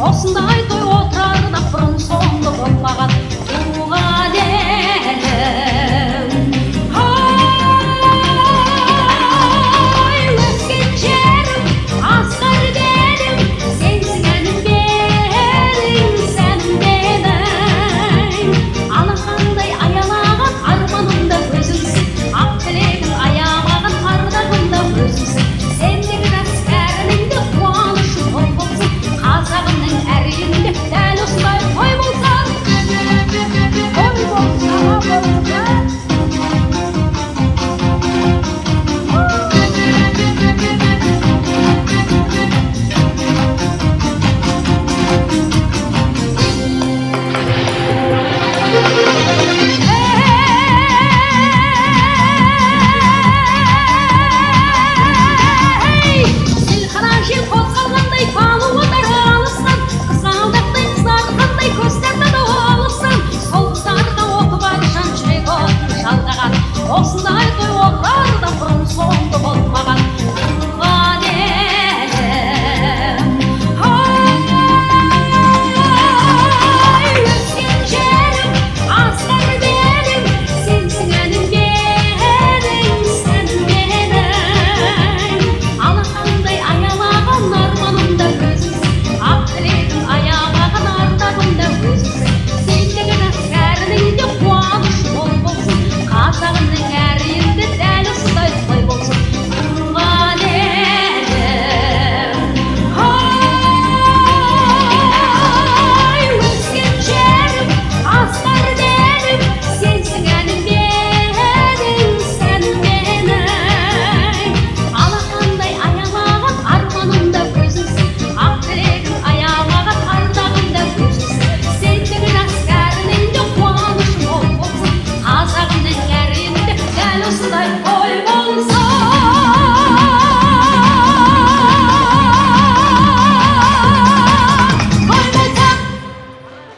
Осындай той отырарда бұрын соңды болмаған туған елім. Ой, өскен жерім, асқар белім, сенсің әнім белім, сәнім менің. Алақандай аялаған арманымда өзіңсің, ақ тілегім аямаған ардағымда өзіңсің. Сендегі жас кәрініңді қуанышым мол болсын, қазағымның әр елінде дәл осылай той болса, той болса. Сілқара жел қозғалғандай палудар алыстан, қызғалдақтай қызарғандай көздерді алыстан, сол қыздарға оты бар жан жүрек отын жалғаған, осындай той отырарда бұрын соңды болмаған.